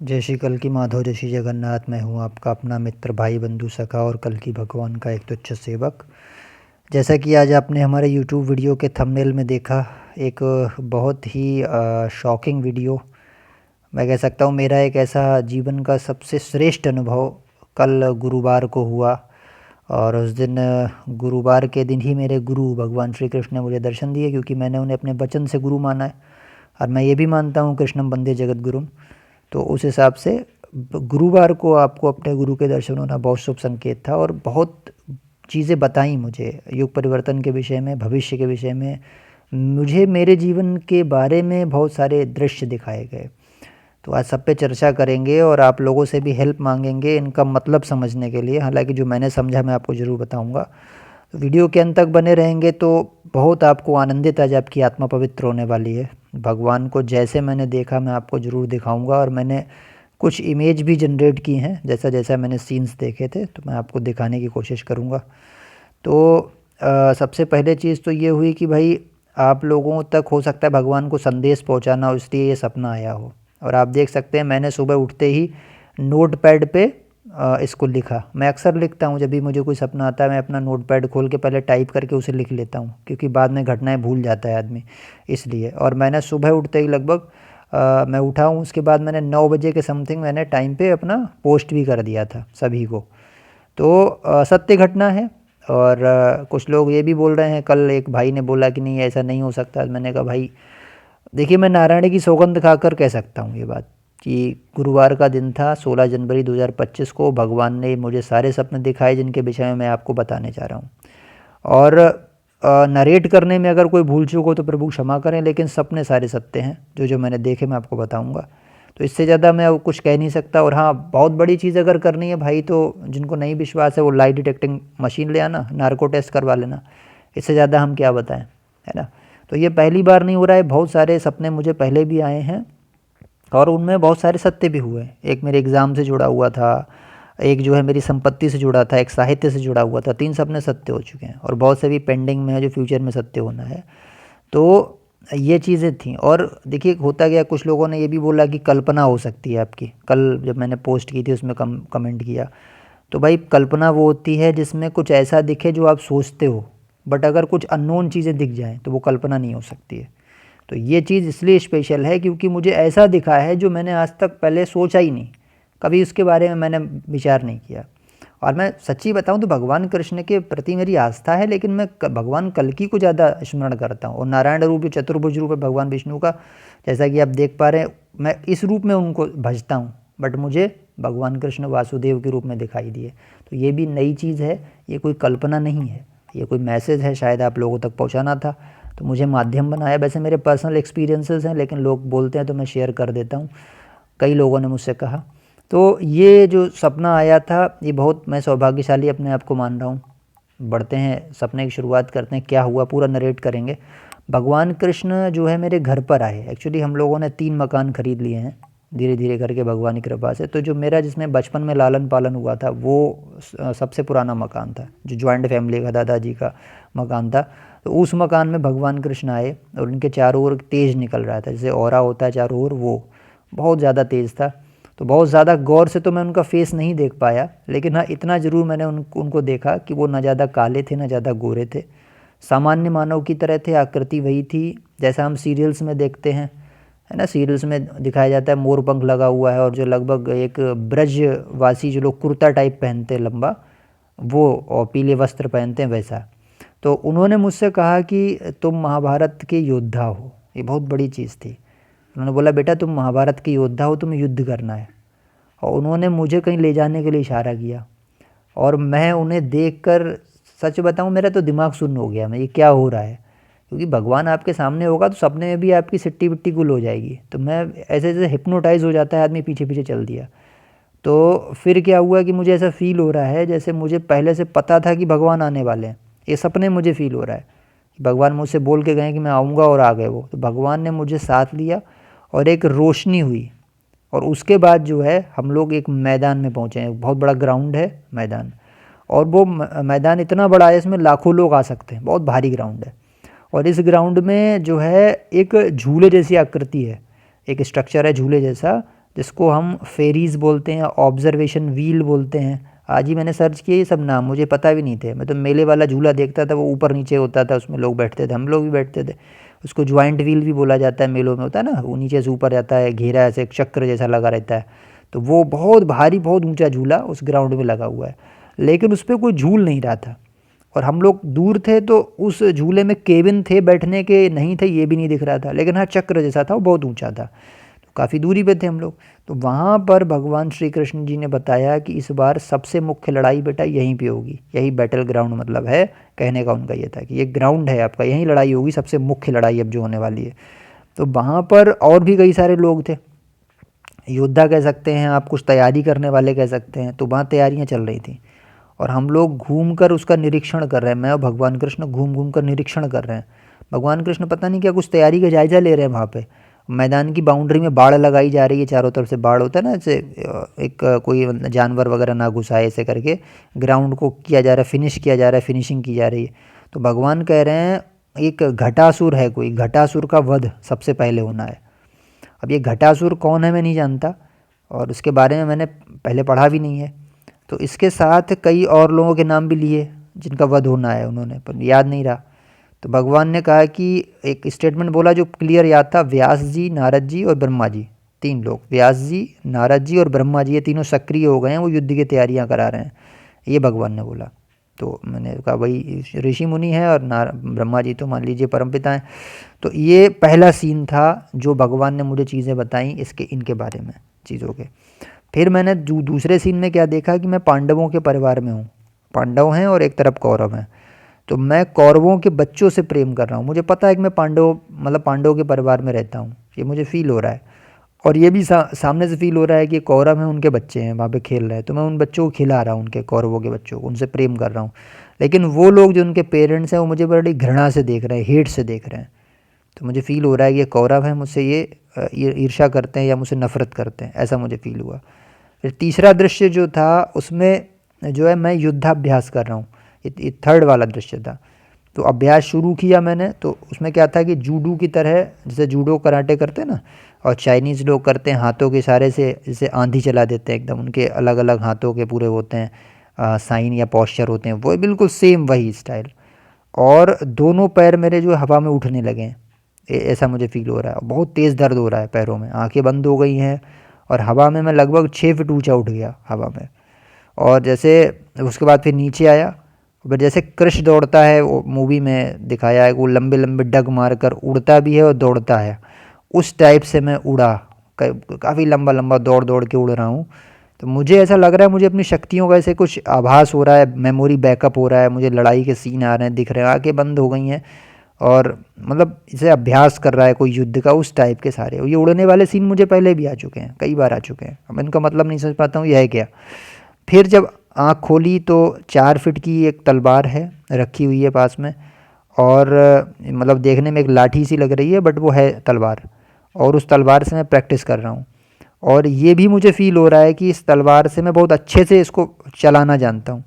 जय श्री कल की माधव, जय श्री जगन्नाथ। मैं हूँ आपका अपना मित्र, भाई, बंधु, सखा और कल की भगवान का एक तुच्छ सेवक। जैसा कि आज आपने हमारे यूट्यूब वीडियो के थंबनेल में देखा, एक बहुत ही शॉकिंग वीडियो, मैं कह सकता हूँ मेरा एक ऐसा जीवन का सबसे श्रेष्ठ अनुभव कल गुरुवार को हुआ। और उस दिन गुरुवार के दिन ही मेरे गुरु भगवान श्री कृष्ण ने मुझे दर्शन दिए, क्योंकि मैंने उन्हें अपने वचन से गुरु माना है और मैं ये भी मानता हूँ कृष्णम वंदे जगत गुरुम। तो उस हिसाब से गुरुवार को आपको अपने गुरु के दर्शन होना बहुत शुभ संकेत था। और बहुत चीज़ें बताई मुझे युग परिवर्तन के विषय में, भविष्य के विषय में, मुझे मेरे जीवन के बारे में बहुत सारे दृश्य दिखाए गए। तो आज सब पे चर्चा करेंगे और आप लोगों से भी हेल्प मांगेंगे इनका मतलब समझने के लिए। हालांकि जो मैंने समझा मैं आपको ज़रूर बताऊंगा। तो वीडियो के अंत तक बने रहेंगे तो बहुत आपको आनंदित, आज आपकी आत्मा पवित्र होने वाली है। भगवान को जैसे मैंने देखा मैं आपको ज़रूर दिखाऊंगा। और मैंने कुछ इमेज भी जनरेट की हैं, जैसा जैसा मैंने सीन्स देखे थे तो मैं आपको दिखाने की कोशिश करूंगा। तो सबसे पहले चीज़ तो ये हुई कि भाई आप लोगों तक हो सकता है भगवान को संदेश पहुंचाना हो, इसलिए ये सपना आया हो। और आप देख सकते हैं मैंने सुबह उठते ही नोट पैड पे इसको लिखा। मैं अक्सर लिखता हूँ जब भी मुझे कोई सपना आता है, मैं अपना नोट पैड खोल के पहले टाइप करके उसे लिख लेता हूँ, क्योंकि बाद में घटनाएं भूल जाता है आदमी, इसलिए। और मैंने सुबह उठते ही लगभग मैं उठा हूँ, उसके बाद मैंने 9 बजे के समथिंग मैंने टाइम पे अपना पोस्ट भी कर दिया था सभी को। तो सत्य घटना है। और कुछ लोग ये भी बोल रहे हैं, कल एक भाई ने बोला कि नहीं ऐसा नहीं हो सकता। मैंने कहा भाई देखिए, मैं नारायण की सौगंध खाकर कह सकता हूँ ये बात कि गुरुवार का दिन था, 16 जनवरी 2025 को भगवान ने मुझे सारे सपने दिखाए जिनके विषय में मैं आपको बताने जा रहा हूँ। और नरेट करने में अगर कोई भूल चूक हो तो प्रभु क्षमा करें, लेकिन सपने सारे सत्य हैं, जो जो मैंने देखे मैं आपको बताऊँगा। तो इससे ज़्यादा मैं अब कुछ कह नहीं सकता। और हाँ, बहुत बड़ी चीज़ अगर करनी है भाई, तो जिनको नहीं विश्वास है वो लाई डिटेक्टिंग मशीन ले आना, नार्को टेस्ट करवा लेना। इससे ज़्यादा हम क्या बताएं, है ना। तो ये पहली बार नहीं हो रहा है, बहुत सारे सपने मुझे पहले भी आए हैं और उनमें बहुत सारे सत्य भी हुए। एक मेरे एग्ज़ाम से जुड़ा हुआ था, एक जो है मेरी संपत्ति से जुड़ा था, एक साहित्य से जुड़ा हुआ था। 3 सपने सत्य हो चुके हैं और बहुत से भी पेंडिंग में है जो फ्यूचर में सत्य होना है। तो ये चीज़ें थी। और देखिए होता गया, कुछ लोगों ने ये भी बोला कि कल्पना हो सकती है आपकी। कल जब मैंने पोस्ट की थी उसमें कमेंट किया, तो भाई कल्पना वो होती है जिसमें कुछ ऐसा दिखे जो आप सोचते हो, बट अगर कुछ अननोन चीज़ें दिख जाएँ तो वो कल्पना नहीं हो सकती है। तो ये चीज़ इसलिए स्पेशल है क्योंकि मुझे ऐसा दिखा है जो मैंने आज तक पहले सोचा ही नहीं, कभी उसके बारे में मैंने विचार नहीं किया। और मैं सच्ची बताऊं तो भगवान कृष्ण के प्रति मेरी आस्था है, लेकिन मैं भगवान कल्कि को ज़्यादा स्मरण करता हूँ। और नारायण रूप, चतुर्भुज रूप है भगवान विष्णु का, जैसा कि आप देख पा रहे हैं, मैं इस रूप में उनको भजता हूँ, बट मुझे भगवान कृष्ण वासुदेव के रूप में दिखाई दिए। तो ये भी नई चीज़ है, ये कोई कल्पना नहीं है, ये कोई मैसेज है, शायद आप लोगों तक पहुँचाना था तो मुझे माध्यम बनाया। वैसे मेरे पर्सनल एक्सपीरियंसेस हैं, लेकिन लोग बोलते हैं तो मैं शेयर कर देता हूँ, कई लोगों ने मुझसे कहा। तो ये जो सपना आया था, ये बहुत मैं सौभाग्यशाली अपने आप को मान रहा हूँ। बढ़ते हैं, सपने की शुरुआत करते हैं। क्या हुआ पूरा नरेट करेंगे। भगवान कृष्ण जो है मेरे घर पर आए। एक्चुअली हम लोगों ने 3 मकान खरीद लिए हैं धीरे धीरे करके भगवान की कृपा से। तो जो मेरा जिसमें बचपन में लालन पालन हुआ था वो सबसे पुराना मकान था, जो जॉइंट फैमिली का दादाजी का मकान था। तो उस मकान में भगवान कृष्ण आए और उनके चारों ओर तेज निकल रहा था, जैसे ऑरा होता है चारों ओर, वो बहुत ज़्यादा तेज़ था। तो बहुत ज़्यादा गौर से तो मैं उनका फेस नहीं देख पाया, लेकिन हाँ इतना ज़रूर मैंने उनको देखा कि वो ना ज़्यादा काले थे ना ज़्यादा गोरे थे, सामान्य मानव की तरह थे। आकृति वही थी जैसा हम सीरियल्स में देखते हैं, है ना। सीरियल्स में दिखाया जाता है मोर पंख लगा हुआ है और जो लगभग एक ब्रजवासी जो लोग कुर्ता टाइप पहनते हैं लंबा, वो और पीले वस्त्र पहनते हैं, वैसा। तो उन्होंने मुझसे कहा कि तुम महाभारत के योद्धा हो, ये बहुत बड़ी चीज़ थी। उन्होंने बोला बेटा तुम महाभारत के योद्धा हो, तुम्हें युद्ध करना है। और उन्होंने मुझे कहीं ले जाने के लिए इशारा किया और मैं उन्हें देखकर सच बताऊं मेरा तो दिमाग सुन्न हो गया, मैं ये क्या हो रहा है। क्योंकि भगवान आपके सामने होगा तो सपने में भी आपकी सिट्टी बिट्टी गुल हो जाएगी। तो मैं ऐसे ऐसे हिप्नोटाइज हो जाता है आदमी, पीछे पीछे चल दिया। तो फिर क्या हुआ कि मुझे ऐसा फील हो रहा है जैसे मुझे पहले से पता था कि भगवान आने वाले हैं। ये सपने मुझे फील हो रहा है कि भगवान मुझसे बोल के गए कि मैं आऊँगा और आ गए वो। तो भगवान ने मुझे साथ लिया और एक रोशनी हुई। और उसके बाद जो है हम लोग एक मैदान में पहुँचे हैं, बहुत बड़ा ग्राउंड है मैदान। और वो मैदान इतना बड़ा है, इसमें लाखों लोग आ सकते हैं, बहुत भारी ग्राउंड है। और इस ग्राउंड में जो है एक झूले जैसी आकृति है, एक स्ट्रक्चर है झूले जैसा, जिसको हम फेरीज़ बोलते हैं, ऑब्जर्वेशन व्हील बोलते हैं। आज ही मैंने सर्च किए ये सब नाम, मुझे पता भी नहीं थे। मैं तो मेले वाला झूला देखता था, वो ऊपर नीचे होता था, उसमें लोग बैठते थे, हम लोग भी बैठते थे। उसको जॉइंट व्हील भी बोला जाता है, मेलों में होता है ना, वो नीचे से ऊपर जाता है, घेरा ऐसे एक चक्र जैसा लगा रहता है। तो वो बहुत भारी, बहुत ऊंचा झूला उस ग्राउंड में लगा हुआ है, लेकिन उस पर कोई झूल नहीं रहा था। और हम लोग दूर थे तो उस झूले में केबिन थे बैठने के, नहीं थे ये भी नहीं दिख रहा था, लेकिन हाँ चक्र जैसा था, वो बहुत ऊंचा था। तो काफ़ी दूरी पे थे हम लोग। तो वहाँ पर भगवान श्री कृष्ण जी ने बताया कि इस बार सबसे मुख्य लड़ाई बेटा यहीं पे होगी। यही बैटल ग्राउंड मतलब है, कहने का उनका ये था कि ये ग्राउंड है आपका, यहीं लड़ाई होगी, सबसे मुख्य लड़ाई अब जो होने वाली है। तो वहाँ पर और भी कई सारे लोग थे, योद्धा कह सकते हैं आप, कुछ तैयारी करने वाले कह सकते हैं। तो वहाँ तैयारियाँ चल रही थी और हम लोग घूम कर उसका निरीक्षण कर रहे हैं। मैं और भगवान कृष्ण घूम घूम कर निरीक्षण कर रहे हैं। भगवान कृष्ण पता नहीं क्या कुछ तैयारी का जायज़ा ले रहे हैं वहाँ पे। मैदान की बाउंड्री में बाड़ लगाई जा रही है, चारों तरफ से बाड़ होता है ना, ऐसे एक कोई जानवर वगैरह ना घुसाए, ऐसे करके ग्राउंड को किया जा रहा है, फिनिश किया जा रहा है, फिनिशिंग की जा रही है। तो भगवान कह रहे हैं एक घटासुर है, कोई घटासुर का वध सबसे पहले होना है। अब ये घटासुर कौन है मैं नहीं जानता, और उसके बारे में मैंने पहले पढ़ा भी नहीं है। तो इसके साथ कई और लोगों के नाम भी लिए जिनका वध होना है उन्होंने, पर याद नहीं रहा। तो भगवान ने कहा कि एक स्टेटमेंट बोला जो क्लियर याद था, व्यास जी, नारद जी और ब्रह्मा जी, 3 लोग, व्यास जी, नारद जी और ब्रह्मा जी, ये तीनों सक्रिय हो गए हैं, वो युद्ध की तैयारियां करा रहे हैं, ये भगवान ने बोला। तो मैंने कहा भाई ऋषि मुनि है और ब्रह्मा जी तो मान लीजिए परमपिता हैं। तो ये पहला सीन था जो भगवान ने मुझे चीज़ें बताई इसके, इनके बारे में चीज़ों के। फिर मैंने दूसरे सीन में क्या देखा कि मैं पांडवों के परिवार में हूँ, पांडव हैं और एक तरफ कौरव हैं। तो मैं कौरवों के बच्चों से प्रेम कर रहा हूँ, मुझे पता है कि मैं पांडव मतलब पांडवों के परिवार में रहता हूँ, ये मुझे फील हो रहा है। और ये भी सामने से फील हो रहा है कि कौरव हैं, उनके बच्चे हैं वहाँ पे खेल रहे हैं, तो मैं उन बच्चों को खिला रहा हूँ, उनके कौरवों के बच्चों को, उनसे प्रेम कर रहा हूँ। लेकिन वो लोग जो उनके पेरेंट्स हैं वो मुझे बड़ी घृणा से देख रहे हैं, हेट से देख रहे हैं। तो मुझे फील हो रहा है कि ये कौरव हैं, मुझसे ये ईर्ष्या करते हैं या मुझसे नफ़रत करते हैं, ऐसा मुझे फील हुआ। फिर तीसरा दृश्य जो था उसमें जो है मैं युद्धाभ्यास कर रहा हूँ, ये थर्ड वाला दृश्य था। तो अभ्यास शुरू किया मैंने, तो उसमें क्या था कि जूडो की तरह, जैसे जूडो कराटे करते हैं ना, और चाइनीज़ लोग करते हैं हाथों के इशारे से, जैसे आंधी चला देते हैं एकदम, उनके अलग अलग हाथों के पूरे होते हैं साइन या पॉस्चर होते हैं, वो बिल्कुल सेम वही स्टाइल। और दोनों पैर मेरे जो हवा में उठने लगे हैं, ऐसा मुझे फील हो रहा है। बहुत तेज़ दर्द हो रहा है पैरों में, आंखें बंद हो गई हैं, और हवा में मैं लगभग 6 फीट ऊंचा उठ गया हवा में। और जैसे उसके बाद फिर नीचे आया, फिर जैसे कृष्ण दौड़ता है, वो मूवी में दिखाया है, वो लंबे लंबे डग मार कर उड़ता भी है और दौड़ता है, उस टाइप से मैं उड़ा, काफ़ी लंबा लंबा दौड़ दौड़ के उड़ रहा हूँ। तो मुझे ऐसा लग रहा है, मुझे अपनी शक्तियों का ऐसे कुछ आभास हो रहा है, मेमोरी बैकअप हो रहा है, मुझे लड़ाई के सीन आ रहे हैं, दिख रहे हैं, आंखें बंद हो गई हैं, और मतलब इसे अभ्यास कर रहा है कोई युद्ध का, उस टाइप के सारे। ये उड़ने वाले सीन मुझे पहले भी आ चुके हैं, कई बार आ चुके हैं, अब इनका मतलब नहीं समझ पाता हूँ यह है क्या। फिर जब आँख खोली तो 4 फीट की एक तलवार है रखी हुई है पास में, और मतलब देखने में एक लाठी सी लग रही है, बट वो है तलवार, और उस तलवार से मैं प्रैक्टिस कर रहा हूँ। और ये भी मुझे फ़ील हो रहा है कि इस तलवार से मैं बहुत अच्छे से इसको चलाना जानता हूँ,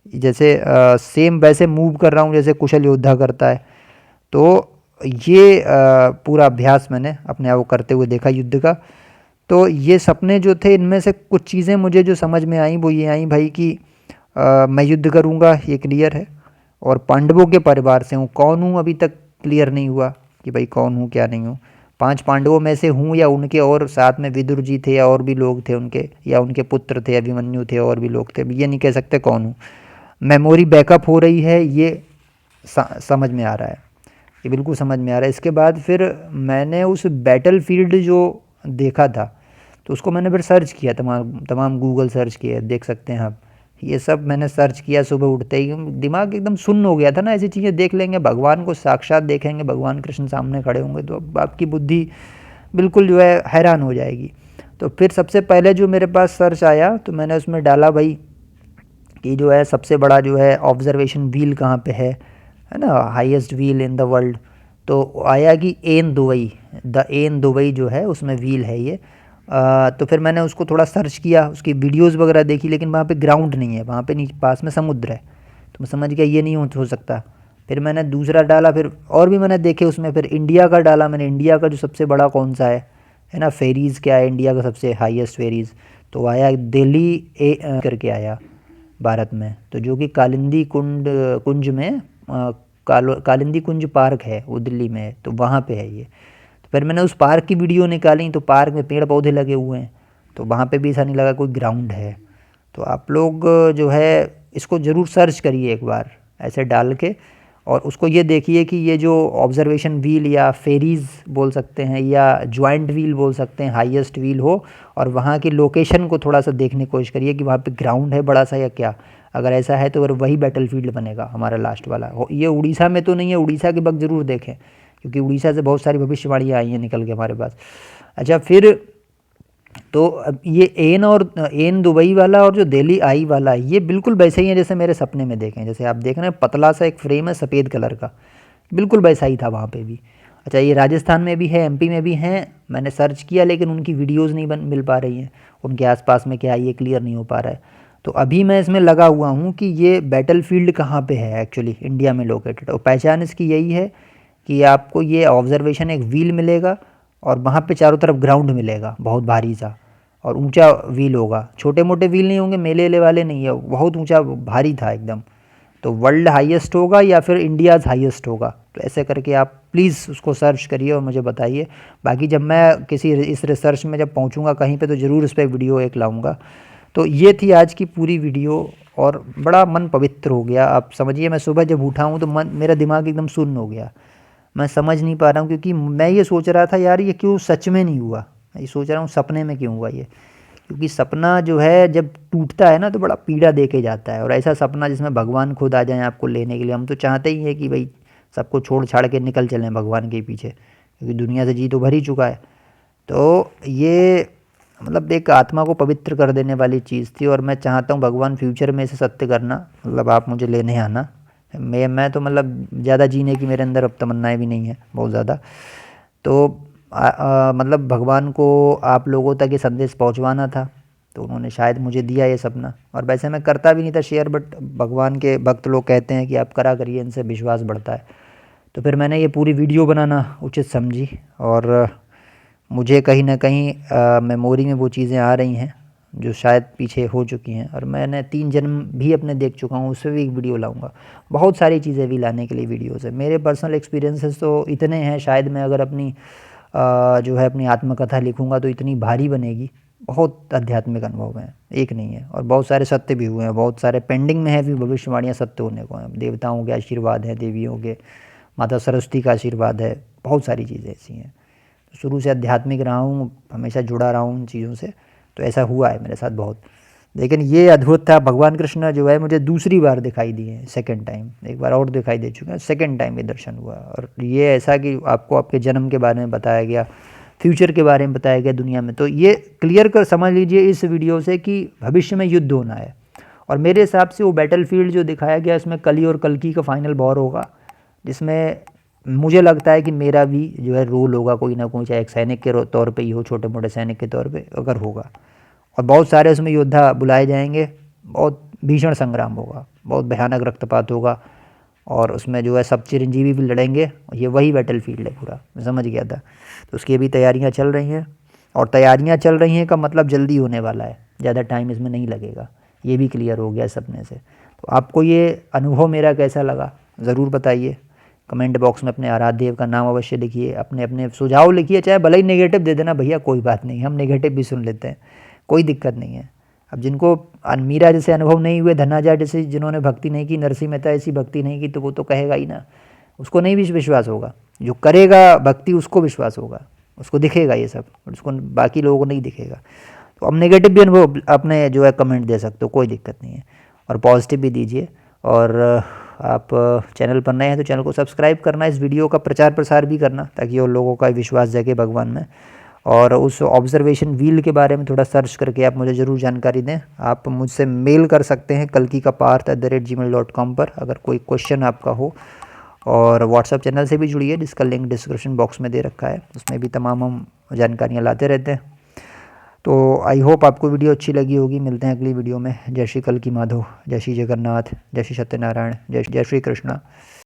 जैसे सेम वैसे मूव कर रहा हूँ जैसे कुशल योद्धा करता है। तो ये पूरा अभ्यास मैंने अपने आप को करते हुए देखा युद्ध का। तो ये सपने जो थे, इनमें से कुछ चीज़ें मुझे जो समझ में आई वो ये आई भाई कि मैं युद्ध करूँगा, ये क्लियर है, और पांडवों के परिवार से हूँ। कौन हूँ अभी तक क्लियर नहीं हुआ कि भाई कौन हूँ क्या नहीं हूँ, 5 पांडवों में से हूँ या उनके और साथ में विदुर जी थे या और भी लोग थे उनके, या उनके पुत्र थे, अभिमन्यु थे, और भी लोग थे, ये नहीं कह सकते कौन हूँ। मेमोरी बैकअप हो रही है, ये समझ में आ रहा है, ये बिल्कुल समझ में आ रहा है। इसके बाद फिर मैंने उस बैटल फील्ड जो देखा था, तो उसको मैंने फिर सर्च किया, तमाम गूगल सर्च किया, देख सकते हैं आप, ये सब मैंने सर्च किया। सुबह उठते ही दिमाग एकदम सुन्न हो गया था ना, ऐसी चीज़ें देख लेंगे, भगवान को साक्षात देखेंगे, भगवान कृष्ण सामने खड़े होंगे, तो अब आपकी बुद्धि बिल्कुल जो है हैरान हो जाएगी। तो फिर सबसे पहले जो मेरे पास सर्च आया, तो मैंने उसमें डाला भाई कि जो है सबसे बड़ा जो है ऑब्जर्वेशन व्हील कहाँ पे है ना, highest wheel in the world. तो आया कि Ain Dubai, the Ain Dubai जो है उसमें व्हील है ये। तो फिर मैंने उसको थोड़ा सर्च किया, उसकी वीडियोस वगैरह देखी, लेकिन वहाँ पे ग्राउंड नहीं है, वहाँ पे नीचे पास में समुद्र है। तो मैं समझ गया ये नहीं हो सकता। फिर मैंने दूसरा डाला, फिर और भी मैंने देखे उसमें, फिर इंडिया का डाला मैंने, इंडिया का जो सबसे बड़ा कौन सा है, है ना, फेरीज़ क्या है, इंडिया का सबसे हाईएस्ट फेरीज़ तो आया दिल्ली करके आया भारत में, तो जो कि कालिंदी कुंज में कालिंदी कुंज पार्क है वो दिल्ली में है, तो वहाँ पे है ये। तो फिर मैंने उस पार्क की वीडियो निकाली, तो पार्क में पेड़ पौधे लगे हुए हैं, तो वहाँ पे भी ऐसा नहीं लगा कोई ग्राउंड है। तो आप लोग जो है इसको ज़रूर सर्च करिए एक बार ऐसे डाल के, और उसको ये देखिए कि ये जो ऑब्जर्वेशन व्हील या फेरीज़ बोल सकते हैं या जॉइंट व्हील बोल सकते हैं, हाईएस्ट व्हील हो, और वहाँ की लोकेशन को थोड़ा सा देखने की कोशिश करिए कि वहाँ पे ग्राउंड है बड़ा सा या क्या। अगर ऐसा है तो फिर वही बैटलफील्ड बनेगा हमारा लास्ट वाला। ये उड़ीसा में तो नहीं है, उड़ीसा के वक्त ज़रूर देखें क्योंकि उड़ीसा से बहुत सारी भविष्यवाणियाँ आई हैं निकल के हमारे पास। अच्छा, फिर तो अब ये एन दुबई वाला और जो दिल्ली आई वाला ये बिल्कुल वैसे ही है जैसे मेरे सपने में देखें। जैसे आप देख रहे हैं पतला सा एक फ्रेम है सफ़ेद कलर का, बिल्कुल वैसा ही था वहाँ पे भी। अच्छा, ये राजस्थान में भी है, एमपी में भी हैं, मैंने सर्च किया लेकिन उनकी वीडियोज़ नहीं मिल पा रही हैं, उनके आसपास में क्या है ये क्लियर नहीं हो पा रहा है। तो अभी मैं इसमें लगा हुआ हूँ कि ये बैटलफील्ड कहाँ पे है एक्चुअली इंडिया में लोकेटेड, और पहचान इसकी यही है कि आपको ये ऑब्जर्वेशन एक व्हील मिलेगा और वहाँ पे चारों तरफ ग्राउंड मिलेगा बहुत भारी सा, और ऊंचा व्हील होगा, छोटे मोटे व्हील नहीं होंगे, मेले वाले नहीं है, बहुत ऊंचा भारी था एकदम। तो वर्ल्ड हाईएस्ट होगा या फिर इंडियाज़ हाईएस्ट होगा, तो ऐसे करके आप प्लीज़ उसको सर्च करिए और मुझे बताइए। बाकी जब मैं किसी इस रिसर्च में जब पहुंचूंगा कहीं पे तो ज़रूर इस पर वीडियो एक लाऊंगा। तो ये थी आज की पूरी वीडियो, और बड़ा मन पवित्र हो गया। आप समझिए मैं सुबह जब उठा हूँ तो मेरा दिमाग एकदम सुन्न हो गया, मैं समझ नहीं पा रहा हूँ क्योंकि मैं ये सोच रहा था यार ये क्यों सच में नहीं हुआ, मैं ये सोच रहा हूँ सपने में क्यों हुआ ये, क्योंकि सपना जो है जब टूटता है ना तो बड़ा पीड़ा दे के जाता है, और ऐसा सपना जिसमें भगवान खुद आ जाएं आपको लेने के लिए, हम तो चाहते ही हैं कि भाई सबको छोड़ छाड़ के निकल चलें भगवान के पीछे, क्योंकि दुनिया से जी तो भर ही चुका है। तो ये मतलब एक आत्मा को पवित्र कर देने वाली चीज़ थी, और मैं चाहता हूँ भगवान फ्यूचर में इसे सत्य करना, मतलब आप मुझे लेने आना। मैं तो मतलब ज़्यादा जीने की मेरे अंदर अब तमन्नाएँ भी नहीं है बहुत ज़्यादा। तो मतलब भगवान को आप लोगों तक ये संदेश पहुंचवाना था, तो उन्होंने शायद मुझे दिया ये सपना। और वैसे मैं करता भी नहीं था शेयर, बट भगवान के भक्त लोग कहते हैं कि आप करा करिए, इनसे विश्वास बढ़ता है। तो फिर मैंने ये पूरी वीडियो बनाना उचित समझी, और मुझे कहीं ना कहीं मेमोरी में वो चीज़ें आ रही हैं जो शायद पीछे हो चुकी हैं, और मैंने 3 जन्म भी अपने देख चुका हूँ, उससे भी एक वीडियो लाऊंगा। बहुत सारी चीज़ें भी लाने के लिए वीडियोज़ है, मेरे पर्सनल एक्सपीरियंसेस तो इतने हैं, शायद मैं अगर अपनी जो है अपनी आत्मकथा लिखूंगा तो इतनी भारी बनेगी। बहुत आध्यात्मिक अनुभव हैं, एक नहीं है, और बहुत सारे सत्य भी हुए हैं, बहुत सारे पेंडिंग में है भी भविष्यवाणियाँ सत्य होने को हैं। देवताओं के आशीर्वाद हैं, देवियों के, माता सरस्वती का आशीर्वाद है, बहुत सारी चीज़ें ऐसी हैं। शुरू से आध्यात्मिक रहा हूँ, हमेशा जुड़ा रहा हूँ उन चीज़ों से, तो ऐसा हुआ है मेरे साथ बहुत। लेकिन ये अद्भुत था, भगवान कृष्ण जो है मुझे दूसरी बार दिखाई दिए, सेकंड टाइम, एक बार और दिखाई दे चुके हैं, सेकंड टाइम ये दर्शन हुआ। और ये ऐसा कि आपको आपके जन्म के बारे में बताया गया, फ्यूचर के बारे में बताया गया दुनिया में, तो ये क्लियर कर समझ लीजिए इस वीडियो से कि भविष्य में युद्ध होना है। और मेरे हिसाब से वो बैटलफील्ड जो दिखाया गया इसमें कली और कल्कि का फाइनल वॉर होगा, जिसमें मुझे लगता है कि मेरा भी जो है रोल होगा कोई ना कोई, चाहे एक सैनिक के तौर पे ही हो, छोटे मोटे सैनिक के तौर पे अगर होगा। और बहुत सारे उसमें योद्धा बुलाए जाएंगे, बहुत भीषण संग्राम होगा, बहुत भयानक रक्तपात होगा, और उसमें जो है सब चिरंजीवी भी लड़ेंगे। ये वही बैटलफील्ड है पूरा, मैं समझ गया था। तो उसकी अभी तैयारियां चल रही हैं, और तैयारियां चल रही हैं का मतलब जल्दी होने वाला है, ज़्यादा टाइम इसमें नहीं लगेगा, ये भी क्लियर हो गया सपने से। तो आपको ये अनुभव मेरा कैसा लगा ज़रूर बताइए, कमेंट बॉक्स में अपने आराध्य देव का नाम अवश्य लिखिए, अपने अपने सुझाव लिखिए, चाहे भले ही नेगेटिव दे देना भैया, कोई बात नहीं, हम नेगेटिव भी सुन लेते हैं, कोई दिक्कत नहीं है। अब जिनको मीरा जैसे अनुभव नहीं हुए, धनाजा जैसे जिन्होंने भक्ति नहीं की, नरसिंह मेहता ऐसी भक्ति नहीं की, तो वो तो कहेगा ही ना, उसको नहीं भी विश्वास होगा। जो करेगा भक्ति उसको विश्वास होगा, उसको दिखेगा ये सब, उसको बाकी लोगों को नहीं दिखेगा। तो अब नेगेटिव भी अनुभव अपने जो है कमेंट दे सकते हो, कोई दिक्कत नहीं है, और पॉजिटिव भी दीजिए। और आप चैनल पर नए हैं तो चैनल को सब्सक्राइब करना, इस वीडियो का प्रचार प्रसार भी करना, ताकि और लोगों का विश्वास जगे भगवान में। और उस ऑब्जर्वेशन व्हील के बारे में थोड़ा सर्च करके आप मुझे ज़रूर जानकारी दें। आप मुझसे मेल कर सकते हैं kalkikaparth@gmail.com पर, अगर कोई क्वेश्चन आपका हो। और व्हाट्सएप चैनल से भी जुड़िए, जिसका लिंक डिस्क्रिप्शन बॉक्स में दे रखा है, उसमें भी तमाम हम जानकारियाँ लाते रहते हैं। तो आई होप आपको वीडियो अच्छी लगी होगी। मिलते हैं अगली वीडियो में। जय श्री कल्की माधव, जय श्री जगन्नाथ, जय श्री सत्यनारायण, जय श्री कृष्णा।